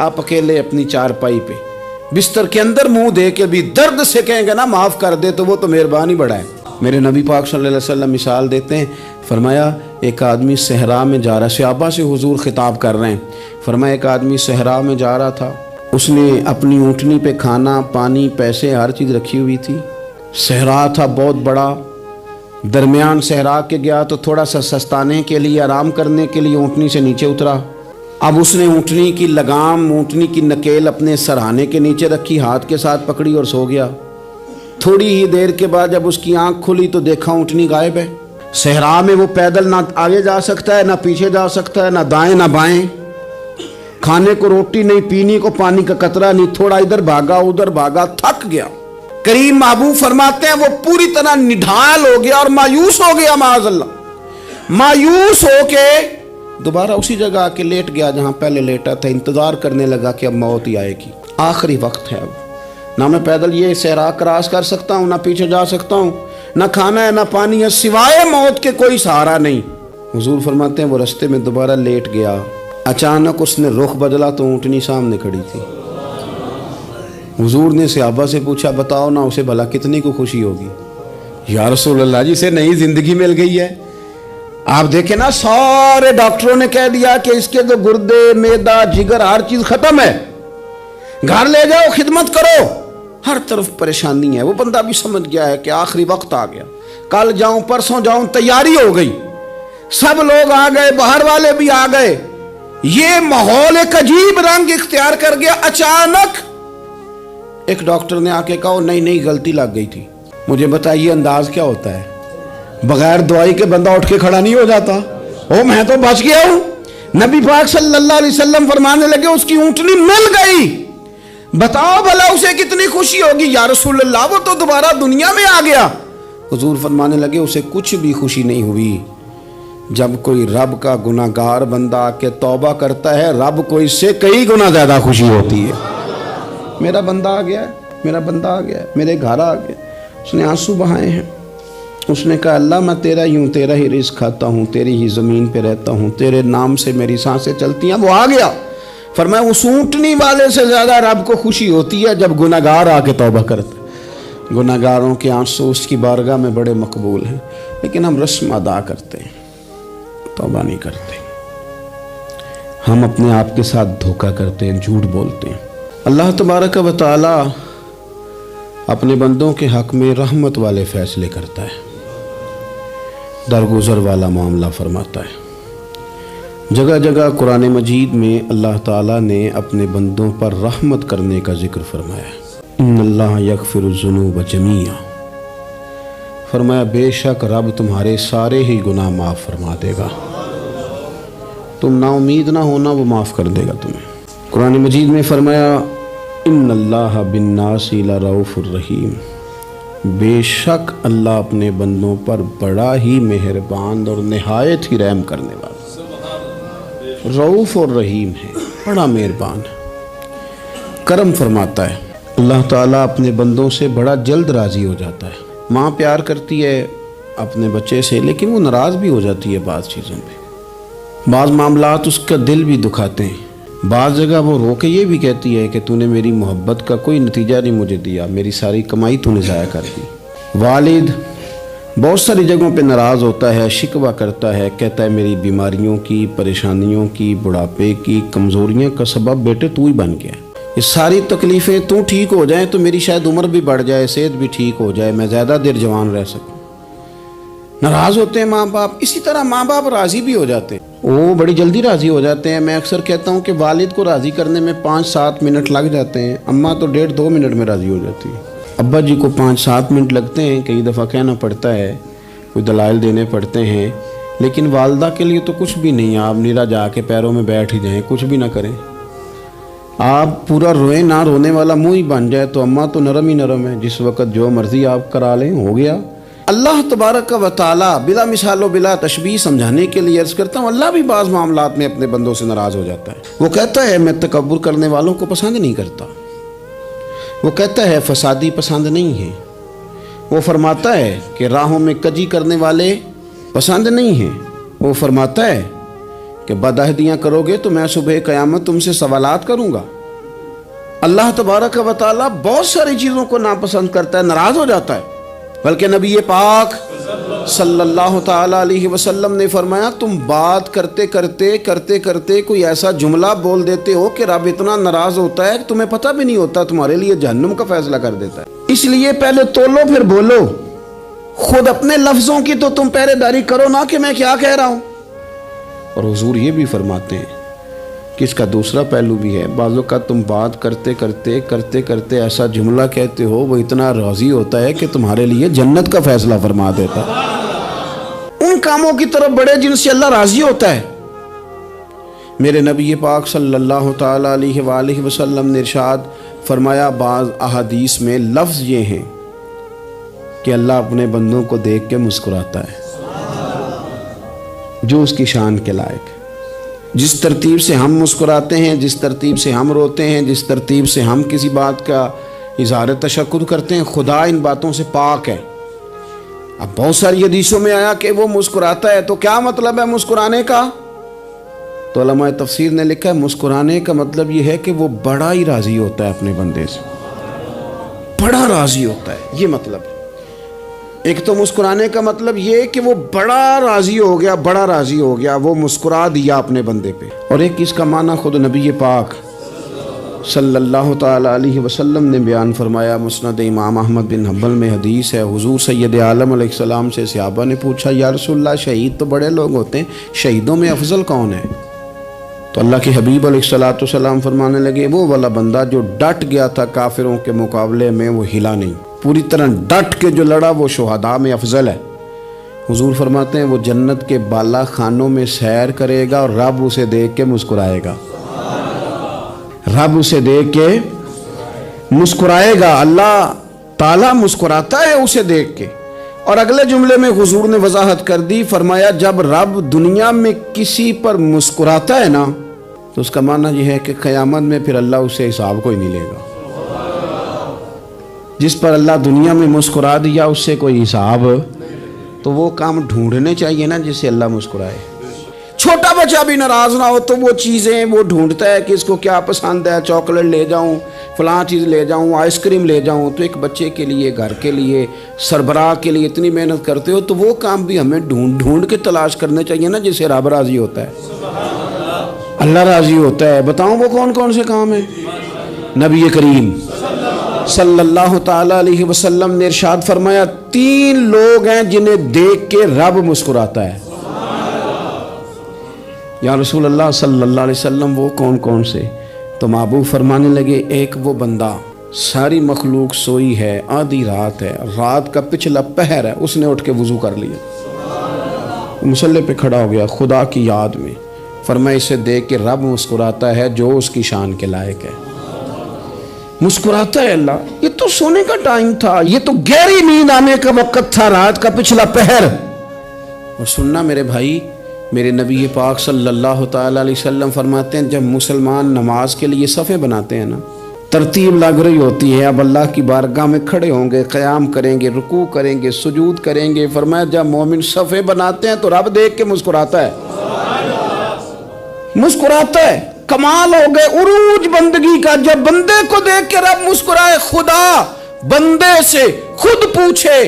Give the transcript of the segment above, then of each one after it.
آپ اکیلے اپنی چارپائی پہ بستر کے اندر منہ دے کے بھی درد سے کہیں گے نا معاف کر دے تو وہ تو مہربانی بڑا ہے۔ میرے نبی پاک صلی اللہ علیہ وسلم مثال دیتے ہیں، فرمایا ایک آدمی صحرا میں جا رہا، صحابہ سے حضور خطاب کر رہے ہیں، فرمایا ایک آدمی صحرا میں جا رہا تھا، اس نے اپنی اونٹنی پہ کھانا پانی پیسے ہر چیز رکھی ہوئی تھی، صحرا تھا بہت بڑا، درمیان صحرا کے گیا تو تھوڑا سا سستانے کے لیے آرام کرنے کے لیے اونٹنی سے نیچے اترا۔ اب اس نے اونٹنی کی لگام اونٹنی کی نکیل اپنے سرہانے کے نیچے رکھی، ہاتھ کے ساتھ پکڑی اور سو گیا۔ تھوڑی ہی دیر کے بعد جب اس کی آنکھ کھلی تو دیکھا اونٹنی غائب ہے۔ صحرا میں وہ پیدل نہ آگے جا سکتا ہے نہ پیچھے جا سکتا ہے، نہ دائیں نہ بائیں، کھانے کو روٹی نہیں، پینے کو پانی کا قطرہ نہیں، تھوڑا ادھر بھاگا ادھر بھاگا، تھک گیا۔ کریم محبوب فرماتے ہیں وہ پوری طرح نڈھال ہو گیا اور مایوس ہو گیا، معاذ اللہ، مایوس ہو کے دوبارہ اسی جگہ آ کے لیٹ گیا جہاں پہلے لیٹا تھا، انتظار کرنے لگا کہ اب موت ہی آئے گی، آخری وقت ہے، اب نہ میں پیدل یہ صحرا کراس کر سکتا ہوں، نہ پیچھے جا سکتا ہوں، نہ کھانا ہے نہ پانی ہے، سوائے موت کے کوئی سہارا نہیں۔ حضور فرماتے ہیں وہ رستے میں دوبارہ لیٹ گیا، اچانک اس نے رخ بدلا تو اونٹنی سامنے کھڑی تھی۔ حضور نے صحابہ سے پوچھا بتاؤ نا اسے بھلا کتنی کو خوشی ہوگی؟ یا رسول اللہ جی سے نئی زندگی مل گئی ہے۔ آپ دیکھیں نا سارے ڈاکٹروں نے کہہ دیا کہ اس کے تو گردے معدہ جگر ہر چیز ختم ہے، گھر لے جاؤ خدمت کرو، ہر طرف پریشانی ہے۔ وہ بندہ بھی سمجھ گیا ہے کہ آخری وقت آ گیا، کل جاؤں پرسوں جاؤں، تیاری ہو گئی، سب لوگ آ گئے، باہر والے بھی آ گئے، یہ ماحول ایک عجیب رنگ اختیار کر گیا۔ اچانک ایک ڈاکٹر نے آ کے کہا نہیں غلطی لگ گئی تھی۔ مجھے بتائیے انداز کیا ہوتا ہے؟ بغیر دعائی کے بندہ اٹھ کے کھڑا نہیں ہو جاتا، او میں تو بچ گیا ہوں۔ نبی پاک صلی اللہ علیہ وسلم فرمانے لگے اس کی اونٹنی مل گئی، بتاؤ بھلا اسے کتنی خوشی ہوگی؟ یا رسول اللہ وہ تو دوبارہ دنیا میں آ گیا۔ حضور فرمانے لگے اسے کچھ بھی خوشی نہیں ہوئی۔ جب کوئی رب کا گناہگار بندہ آ کے توبہ کرتا ہے، رب کو اس سے کئی گنا زیادہ خوشی ہوتی ہے۔ میرا بندہ آ گیا، میرا بندہ آ گیا، میرے گھر آ گیا۔ اس نے آنسو بہائے ہیں، اس نے کہا اللہ میں تیرا ہی ہوں، تیرا ہی رزق کھاتا ہوں، تیری ہی زمین پہ رہتا ہوں، تیرے نام سے میری سانسیں چلتی ہیں۔ وہ آ گیا۔ فرمایا اس اونٹنی والے سے زیادہ رب کو خوشی ہوتی ہے جب گناہگار آ کے توبہ کرتا ہے۔ گناہگاروں کے آنسو اس کی بارگاہ میں بڑے مقبول ہیں، لیکن ہم رسم ادا کرتے ہیں، توبہ نہیں کرتے، ہم اپنے آپ کے ساتھ دھوکہ کرتے ہیں، جھوٹ بولتے ہیں۔ اللہ تبارک و تعالی اپنے بندوں کے حق میں رحمت والے فیصلے کرتا ہے، درگزر والا معاملہ فرماتا ہے۔ جگہ جگہ قرآن مجید میں اللہ تعالیٰ نے اپنے بندوں پر رحمت کرنے کا ذکر فرمایا ہے۔ ان اللہ یغفر الذنوب جمیعا، فرمایا بے شک رب تمہارے سارے ہی گناہ معاف فرما دے گا، تم نا امید نہ ہونا، وہ معاف کر دے گا تمہیں۔ قرآن مجید میں فرمایا ان اللہ بالناس لرؤوف الرحیم، بے شک اللہ اپنے بندوں پر بڑا ہی مہربان اور نہایت ہی رحم کرنے والا، رؤوف اور رحیم ہے، بڑا مہربان ہے، کرم فرماتا ہے۔ اللہ تعالیٰ اپنے بندوں سے بڑا جلد راضی ہو جاتا ہے۔ ماں پیار کرتی ہے اپنے بچے سے، لیکن وہ ناراض بھی ہو جاتی ہے بعض چیزوں پہ، بعض معاملات اس کا دل بھی دکھاتے ہیں، بعض جگہ وہ رو کے یہ بھی کہتی ہے کہ تو نے میری محبت کا کوئی نتیجہ نہیں مجھے دیا، میری ساری کمائی تو نے ضائع کر دی۔ والد بہت ساری جگہوں پہ ناراض ہوتا ہے، شکوہ کرتا ہے، کہتا ہے میری بیماریوں کی، پریشانیوں کی، بڑھاپے کی، کمزوریاں کا سبب بیٹے تو ہی بن گیا، یہ ساری تکلیفیں تو ٹھیک ہو جائیں تو میری شاید عمر بھی بڑھ جائے، صحت بھی ٹھیک ہو جائے، میں زیادہ دیر جوان رہ سکوں۔ ناراض ہوتے ہیں ماں باپ، اسی طرح ماں باپ راضی بھی ہو جاتے ہیں، وہ بڑی جلدی راضی ہو جاتے ہیں۔ میں اکثر کہتا ہوں کہ والد کو راضی کرنے میں 5-7 منٹ لگ جاتے ہیں، اماں تو 1.5-2 منٹ میں راضی ہو جاتی ہے۔ ابا جی کو 5-7 منٹ لگتے ہیں، کئی دفعہ کہنا پڑتا ہے، کوئی دلائل دینے پڑتے ہیں، لیکن والدہ کے لیے تو کچھ بھی نہیں، آپ نیرا جا کے پیروں میں بیٹھ ہی جائیں، کچھ بھی نہ کریں، آپ پورا روئیں نہ، رونے والا منہ ہی بن جائے تو اماں تو نرم ہی نرم ہے، جس وقت جو مرضی آپ کرا لیں ہو گیا۔ اللہ تبارک و تعالی بلا مثال و بلا تشبیہ سمجھانے کے لیے عرض کرتا ہوں، اللہ بھی بعض معاملات میں اپنے بندوں سے ناراض ہو جاتا ہے۔ وہ کہتا ہے میں تکبر کرنے والوں کو پسند نہیں کرتا، وہ کہتا ہے فسادی پسند نہیں ہے، وہ فرماتا ہے کہ راہوں میں کجی کرنے والے پسند نہیں ہیں، وہ فرماتا ہے کہ بدعہدیاں کرو گے تو میں صبح قیامت تم سے سوالات کروں گا۔ اللہ تبارک و تعالیٰ بہت ساری چیزوں کو ناپسند کرتا ہے، ناراض ہو جاتا ہے، بلکہ نبی پاک صلی اللہ تعالیٰ علیہ وسلم نے فرمایا تم بات کرتے کرتے کوئی ایسا جملہ بول دیتے ہو کہ رب اتنا ناراض ہوتا ہے کہ تمہیں پتہ بھی نہیں ہوتا، تمہارے لیے جہنم کا فیصلہ کر دیتا ہے۔ اس لیے پہلے تولو پھر بولو، خود اپنے لفظوں کی تو تم پہرے داری کرو نا کہ میں کیا کہہ رہا ہوں۔ اور حضور یہ بھی فرماتے ہیں کہ اس کا دوسرا پہلو بھی ہے، بعض اوقات تم بات کرتے ایسا جملہ کہتے ہو وہ اتنا راضی ہوتا ہے کہ تمہارے لیے جنت کا فیصلہ فرما دیتا ہے۔ ان کاموں کی طرف بڑھے جن سے اللہ راضی ہوتا ہے۔ میرے نبی پاک صلی اللہ تعالیٰ علیہ وآلہ وسلم نے ارشاد فرمایا، بعض احادیث میں لفظ یہ ہیں کہ اللہ اپنے بندوں کو دیکھ کے مسکراتا ہے جو اس کی شان کے لائق ہے۔ جس ترتیب سے ہم مسکراتے ہیں، جس ترتیب سے ہم روتے ہیں، جس ترتیب سے ہم کسی بات کا اظہار تشکر کرتے ہیں، خدا ان باتوں سے پاک ہے۔ اب بہت ساری حدیثوں میں آیا کہ وہ مسکراتا ہے، تو کیا مطلب ہے مسکرانے کا؟ تو علماء تفسیر نے لکھا ہے مسکرانے کا مطلب یہ ہے کہ وہ بڑا ہی راضی ہوتا ہے اپنے بندے سے، بڑا راضی ہوتا ہے، یہ مطلب ہے۔ ایک تو مسکرانے کا مطلب یہ کہ وہ بڑا راضی ہو گیا، وہ مسکرا دیا اپنے بندے پہ۔ اور ایک اس کا معنی خود نبی پاک صلی اللہ تعالیٰ علیہ وسلم نے بیان فرمایا۔ مسند امام احمد بن حنبل میں حدیث ہے، حضور سید عالم علیہ السلام سے صحابہ نے پوچھا، یا رسول اللہ شہید تو بڑے لوگ ہوتے ہیں، شہیدوں میں افضل کون ہے؟ تو اللہ کے حبیب علیہ السلام فرمانے لگے، وہ والا بندہ جو ڈٹ گیا تھا کافروں کے مقابلے میں، وہ ہلا نہیں، پوری طرح ڈٹ کے جو لڑا، وہ شہداء میں افضل ہے۔ حضور فرماتے ہیں وہ جنت کے بالا خانوں میں سیر کرے گا اور رب اسے دیکھ کے مسکرائے گا، رب اسے دیکھ کے مسکرائے گا، اللہ تعالیٰ مسکراتا ہے اسے دیکھ کے۔ اور اگلے جملے میں حضور نے وضاحت کر دی، فرمایا جب رب دنیا میں کسی پر مسکراتا ہے نا تو اس کا معنی یہ ہے کہ قیامت میں پھر اللہ اسے حساب کوئی نہیں لے گا۔ جس پر اللہ دنیا میں مسکرا دیا اس سے کوئی حساب، تو وہ کام ڈھونڈنے چاہیے نا جس سے اللہ مسکرائے۔ چھوٹا بچہ بھی ناراض نہ ہو تو وہ چیزیں وہ ڈھونڈتا ہے کہ اس کو کیا پسند ہے، چاکلیٹ لے جاؤں، فلاں چیز لے جاؤں، آئس کریم لے جاؤں۔ تو ایک بچے کے لیے، گھر کے لیے، سربراہ کے لیے اتنی محنت کرتے ہو تو وہ کام بھی ہمیں ڈھونڈ کے تلاش کرنے چاہیے نا جس سے رب راضی ہوتا ہے، اللہ راضی ہوتا ہے۔ بتاؤں وہ کون کون سے کام ہیں؟ نبی کریم صلی اللہ تعالیٰ علیہ وسلم نے ارشاد فرمایا 3 لوگ ہیں جنہیں دیکھ کے رب مسکراتا ہے۔ یا رسول اللہ صلی اللہ علیہ وسلم وہ کون کون سے؟ تو محبوب فرمانے لگے، ایک وہ بندہ ساری مخلوق سوئی ہے، آدھی رات ہے، رات کا پچھلا پہر ہے، اس نے اٹھ کے وضو کر لیا، مصلی پہ کھڑا ہو گیا خدا کی یاد میں، فرمایا اسے دیکھ کے رب مسکراتا ہے جو اس کی شان کے لائق ہے، مسکراتا ہے اللہ۔ یہ تو سونے کا ٹائم تھا، یہ تو گہری نیند آنے کا وقت تھا، رات کا پچھلا پہر۔ اور سننا میرے بھائی، میرے نبی پاک صلی اللہ تعالیٰ علیہ وسلم فرماتے ہیں جب مسلمان نماز کے لیے صفیں بناتے ہیں نا، ترتیب لگ رہی ہوتی ہے، اب اللہ کی بارگاہ میں کھڑے ہوں گے، قیام کریں گے، رکوع کریں گے، سجود کریں گے، فرمایا جب مومن صفیں بناتے ہیں تو رب دیکھ کے مسکراتا ہے، مسکراتا ہے۔ کمال ہو گئے عروج بندگی کا، جب بندے کو دیکھ کے رب مسکرائے۔ خدا بندے سے خود پوچھے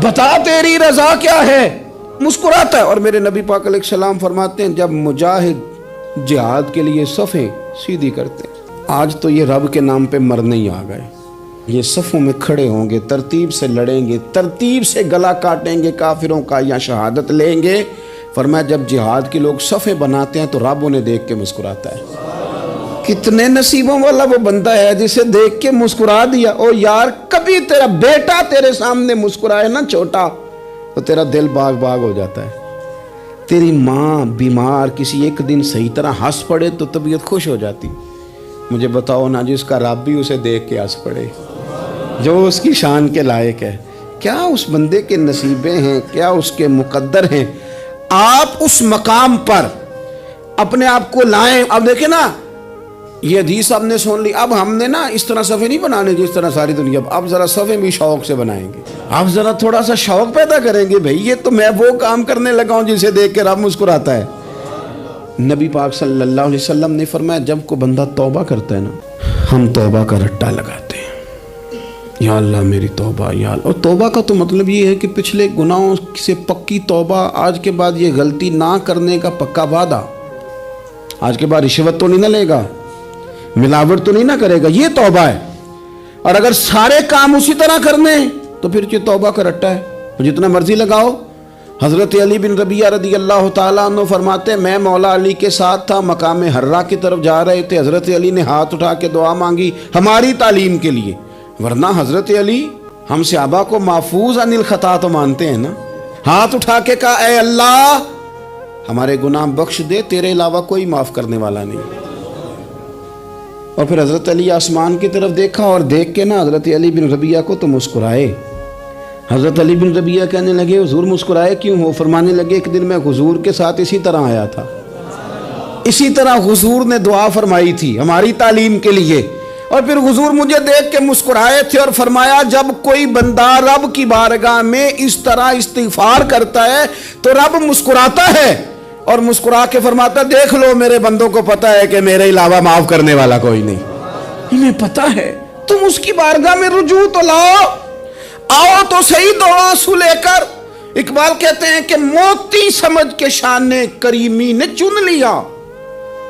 بتا تیری رضا کیا ہے، مسکراتا ہے۔ اور میرے نبی پاک علیہ السلام فرماتے ہیں جب مجاہد جہاد کے لیے صفیں سیدھی کرتے ہیں، آج تو یہ رب کے نام پہ مرنے ہی آ گئے، یہ صفوں میں کھڑے ہوں گے، ترتیب سے لڑیں گے، ترتیب سے گلا کاٹیں گے کافروں کا یا شہادت لیں گے۔ فرمایا جب جہاد کے لوگ صفیں بناتے ہیں تو رب انہیں دیکھ کے مسکراتا ہے۔ کتنے نصیبوں والا وہ بندہ ہے جسے دیکھ کے مسکرا دیا۔ او یار کبھی تیرا بیٹا تیرے سامنے مسکرائے نا چھوٹا تو تیرا دل باغ باغ ہو جاتا ہے۔ تیری ماں بیمار کسی ایک دن صحیح طرح ہنس پڑے تو طبیعت خوش ہو جاتی۔ مجھے بتاؤ نا جس کا رب بھی اسے دیکھ کے ہنس پڑے جو اس کی شان کے لائق ہے، کیا اس بندے کے نصیبیں ہیں، کیا اس کے مقدر ہیں۔ آپ اس مقام پر اپنے آپ کو لائیں۔ اب دیکھیں نا یہ حدیث آپ نے سن لی، اب ہم نے نا اس طرح صفحے نہیں بنانے جس طرح ساری دنیا، اب ذرا صفحے بھی شوق سے بنائیں گے، آپ ذرا تھوڑا سا شوق پیدا کریں گے، بھئی یہ تو میں وہ کام کرنے لگا ہوں جسے دیکھ کے رب مسکراتا ہے۔ نبی پاک صلی اللہ علیہ وسلم نے فرمایا جب کوئی بندہ توبہ کرتا ہے نا، ہم توبہ کا رٹا لگاتے ہیں، یا اللہ میری توبہ یا اللہ۔ اور توبہ کا تو مطلب یہ ہے کہ پچھلے گناہوں سے پکی توبہ، آج کے بعد یہ غلطی نہ کرنے کا پکا وعدہ، آج کے بعد رشوت تو نہیں نہ لے گا، ملاوٹ تو نہیں نہ کرے گا، یہ توبہ ہے۔ اور اگر سارے کام اسی طرح کرنے تو پھر یہ توبہ کا رٹا ہے، جتنا مرضی لگاؤ۔ حضرت علی بن ربیعہ رضی اللہ تعالیٰ عنہ فرماتے ہیں میں مولا علی کے ساتھ تھا، مقام حرہ کی طرف جا رہے تھے، حضرت علی نے ہاتھ اٹھا کے دعا مانگی ہماری تعلیم کے لیے، ورنہ حضرت علی ہم صحابہ کو محفوظ عن الخطا تو مانتے ہیں نا۔ ہاتھ اٹھا کے کہا اے اللہ ہمارے گناہ بخش دے، تیرے علاوہ کوئی معاف کرنے والا نہیں۔ اور پھر حضرت علی آسمان کی طرف دیکھا اور دیکھ کے نا حضرت علی بن ربیعہ کو تو مسکرائے۔ حضرت علی بن ربیعہ کہنے لگے حضور مسکرائے کیوں ہو؟ فرمانے لگے ایک دن میں حضور کے ساتھ اسی طرح آیا تھا، اسی طرح حضور نے دعا فرمائی تھی ہماری تعلیم کے لیے، اور پھر حضور مجھے دیکھ کے مسکرائے تھے اور فرمایا جب کوئی بندہ رب کی بارگاہ میں اس طرح استغفار کرتا ہے تو رب مسکراتا ہے اور مسکرا کے فرماتا دیکھ لو میرے بندوں کو پتا ہے کہ میرے علاوہ معاف کرنے والا کوئی نہیں، انہیں پتا ہے، تم اس کی بارگاہ میں رجوع تو لاؤ، آؤ تو صحیح دو آنسو لے کر۔ اقبال کہتے ہیں کہ موتی سمجھ کے شان کریمی نے چن لیا،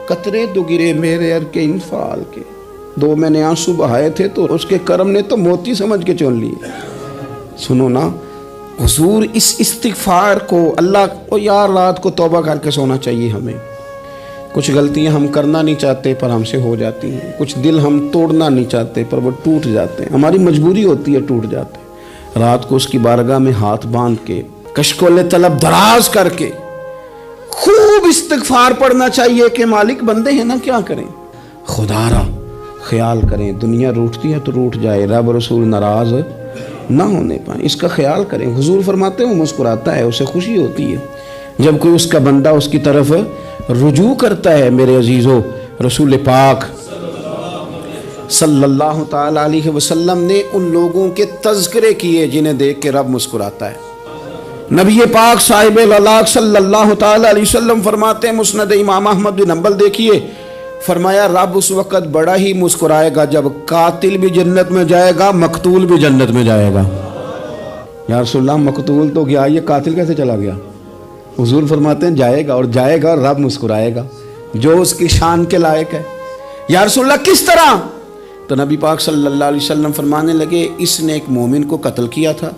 قطرے دو گرے میرے ار کے انفال کے، دو میں نے آنسو بہائے تھے تو اس کے کرم نے تو موتی سمجھ کے چن لیے۔ سنو نا حضور اس استغفار کو اللہ کو یار رات کو توبہ کر کے سونا چاہیے ہمیں۔ کچھ غلطیاں ہم کرنا نہیں چاہتے پر ہم سے ہو جاتی ہیں، کچھ دل ہم توڑنا نہیں چاہتے پر وہ ٹوٹ جاتے ہیں، ہماری مجبوری ہوتی ہے ٹوٹ جاتے ہیں۔ رات کو اس کی بارگاہ میں ہاتھ باندھ کے کشکول طلب دراز کر کے خوب استغفار پڑھنا چاہیے کہ مالک بندے ہیں نا کیا کریں، خدا را خیال کریں، دنیا روٹتی ہے تو روٹ جائے، رب رسول ناراض نہ ہونے پائیں، اس کا خیال کریں۔ حضور فرماتے ہیں وہ مسکراتا ہے، اسے خوشی ہوتی ہے جب کوئی اس کا بندہ اس کی طرف رجوع کرتا ہے۔ میرے عزیزو رسول پاک صلی اللہ تعالی علیہ وسلم نے ان لوگوں کے تذکرے کیے جنہیں دیکھ کے رب مسکراتا ہے۔ نبی پاک صاحب الالاق صلی اللہ تعالی علیہ وسلم فرماتے ہیں، مسند امام احمد بن حنبل دیکھیے، فرمایا رب اس وقت بڑا ہی مسکرائے گا جب قاتل بھی جنت میں جائے گا، مقتول بھی جنت میں جائے گا۔ یا رسول اللہ مقتول تو گیا، یہ قاتل کیسے چلا گیا؟ حضور فرماتے ہیں جائے گا، اور جائے گا اور رب مسکرائے گا جو اس کی شان کے لائق ہے۔ یا رسول اللہ کس طرح؟ تو نبی پاک صلی اللہ علیہ وسلم فرمانے لگے اس نے ایک مومن کو قتل کیا تھا،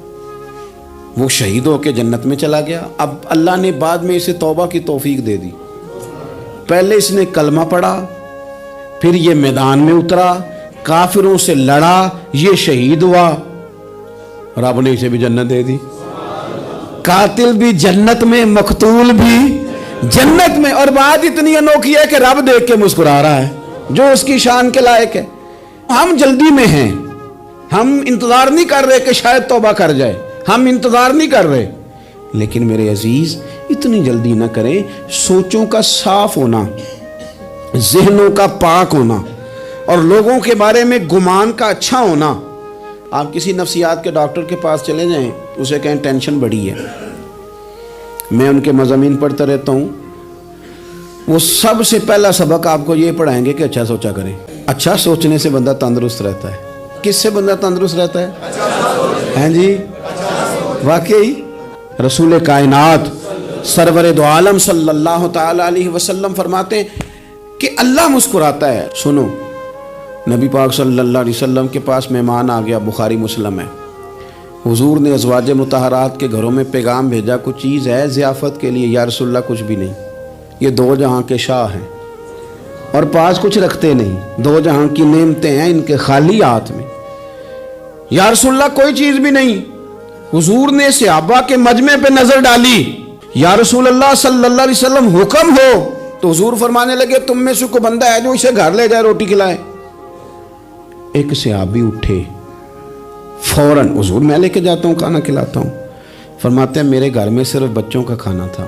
وہ شہید ہو کے جنت میں چلا گیا، اب اللہ نے بعد میں اسے توبہ کی توفیق دے دی۔ پہلے اس نے کلمہ پڑھا، پھر یہ میدان میں اترا، کافروں سے لڑا، یہ شہید ہوا، رب نے اسے بھی جنت دے دی۔ قاتل بھی جنت میں، مقتول بھی جنت میں، اور بات اتنی انوکھی ہے کہ رب دیکھ کے مسکرا رہا ہے جو اس کی شان کے لائق ہے۔ ہم جلدی میں ہیں، ہم انتظار نہیں کر رہے کہ شاید توبہ کر جائے، ہم انتظار نہیں کر رہے، لیکن میرے عزیز اتنی جلدی نہ کریں۔ سوچوں کا صاف ہونا، ذہنوں کا پاک ہونا، اور لوگوں کے بارے میں گمان کا اچھا ہونا۔ آپ کسی نفسیات کے ڈاکٹر کے پاس چلے جائیں، اسے کہیں ٹینشن بڑی ہے، میں ان کے مضامین پڑھتا رہتا ہوں، وہ سب سے پہلا سبق آپ کو یہ پڑھائیں گے کہ اچھا سوچا کریں۔ اچھا سوچنے سے بندہ تندرست رہتا ہے۔ کس سے بندہ تندرست رہتا ہے؟ ہیں جی واقعی رسول کائنات سرور دو عالم صلی اللہ تعالی علیہ وسلم فرماتے ہیں کہ اللہ مسکراتا ہے۔ سنو، نبی پاک صلی اللہ علیہ وسلم کے پاس مہمان آ گیا، بخاری مسلم ہے، حضور نے ازواج مطہرات کے گھروں میں پیغام بھیجا کچھ چیز ہے ضیافت کے لیے۔ یا رسول اللہ کچھ بھی نہیں، یہ دو جہاں کے شاہ ہیں اور پاس کچھ رکھتے نہیں، دو جہاں کی نعمتیں ہیں ان کے خالی ہاتھ میں۔ یا رسول اللہ کوئی چیز بھی نہیں۔ حضور نے صحابہ کے مجمع پہ نظر ڈالی، یا رسول اللہ صلی اللہ علیہ وسلم حکم ہو، تو حضور فرمانے لگے تم میں سے کوئی بندہ ہے جو اسے گھر لے جائے روٹی کھلائے۔ ایک صحابی اٹھے فوراً، حضور میں لے کے جاتا ہوں کھانا کھلاتا ہوں۔ فرماتے ہیں میرے گھر میں صرف بچوں کا کھانا تھا،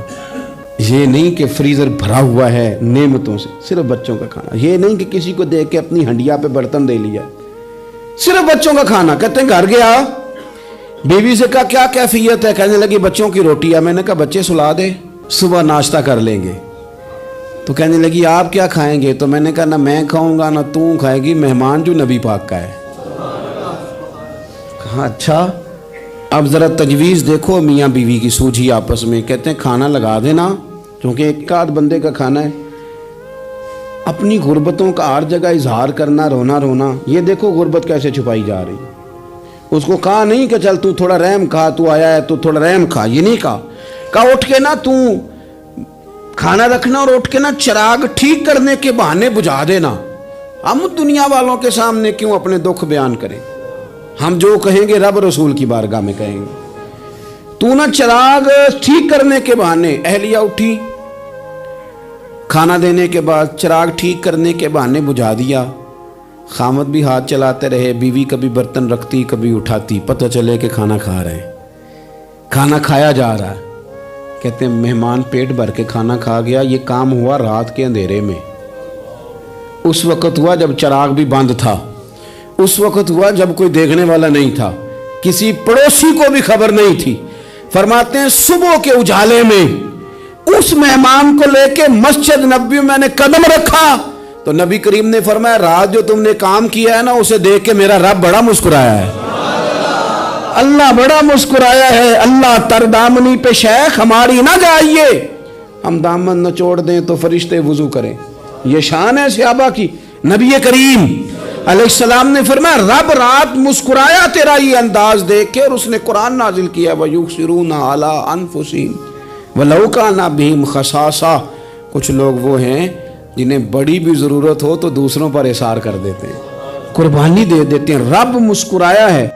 یہ نہیں کہ فریزر بھرا ہوا ہے نعمتوں سے، صرف بچوں کا کھانا، یہ نہیں کہ کسی کو دیکھ کے اپنی ہنڈیا پہ برتن دے لیا، صرف بچوں کا کھانا۔ کہتے ہیں گھر گیا، بیوی سے کہا کیا کیفیت ہے؟ کہنے لگی بچوں کی روٹی ہے۔ میں نے کہا بچے سلا دے، صبح ناشتہ کر لیں گے۔ تو کہنے لگی آپ کیا کھائیں گے؟ تو میں نے کہا نہ میں کھاؤں گا نہ تو کھائے گی، مہمان جو نبی پاک کا ہے۔ کہا اچھا، اب ذرا تجویز دیکھو میاں بیوی کی سوجھی آپس میں۔ کہتے ہیں کھانا لگا دینا، کیونکہ ایک آدھ بندے کا کھانا ہے۔ اپنی غربتوں کا ہر جگہ اظہار کرنا، رونا رونا، یہ دیکھو غربت کیسے چھپائی جا رہی۔ اس کو کہا نہیں کہ چل تو تھوڑا رحم کھا، تو آیا ہے تو تھوڑا رحم کھا، یہ نہیں کہا اٹھ کے نا تو کھانا رکھنا اور اٹھ کے نا چراغ ٹھیک کرنے کے بہانے بجھا دینا۔ ہم دنیا والوں کے سامنے کیوں اپنے دکھ بیان کریں؟ ہم جو کہیں گے رب رسول کی بارگاہ میں کہیں گے۔ تو نا چراغ ٹھیک کرنے کے بہانے، اہلیہ اٹھی، کھانا دینے کے بعد چراغ ٹھیک کرنے کے بہانے بجھا دیا۔ خامد بھی ہاتھ چلاتے رہے، بیوی کبھی برتن رکھتی کبھی اٹھاتی، پتہ چلے کہ کھانا کھا رہے ہیں، کھانا کھایا جا رہا ہے۔ کہتے ہیں مہمان پیٹ بھر کے کھانا کھا گیا۔ یہ کام ہوا رات کے اندھیرے میں، اس وقت ہوا جب چراغ بھی بند تھا، اس وقت ہوا جب کوئی دیکھنے والا نہیں تھا، کسی پڑوسی کو بھی خبر نہیں تھی۔ فرماتے ہیں صبح کے اجالے میں اس مہمان کو لے کے مسجد نبوی میں نے قدم رکھا تو نبی کریم نے فرمایا رات جو تم نے کام کیا ہے نا اسے دیکھ کے میرا رب بڑا مسکرایا ہے، اللہ بڑا مسکرایا ہے۔ اللہ تر دامنی پہ شیخ ہماری نہ جائیے، ہم دامن نہ چھوڑ دیں تو فرشتے وضو کریں۔ یہ شان ہے صحابہ کی۔ نبی کریم علیہ السلام نے فرمایا رب رات مسکرایا تیرا یہ انداز دیکھ کے، اور اس نے قرآن نازل کیا وَيُؤْثِرُونَ عَلَىٰ أَنفُسِهِمْ وَلَوْ كَانَ بِهِمْ خَصَاصَةٌ۔ کچھ لوگ وہ ہیں جنہیں بڑی بھی ضرورت ہو تو دوسروں پر اثار کر دیتے ہیں، قربانی دے دیتے ہیں۔ رب مسکرایا ہے۔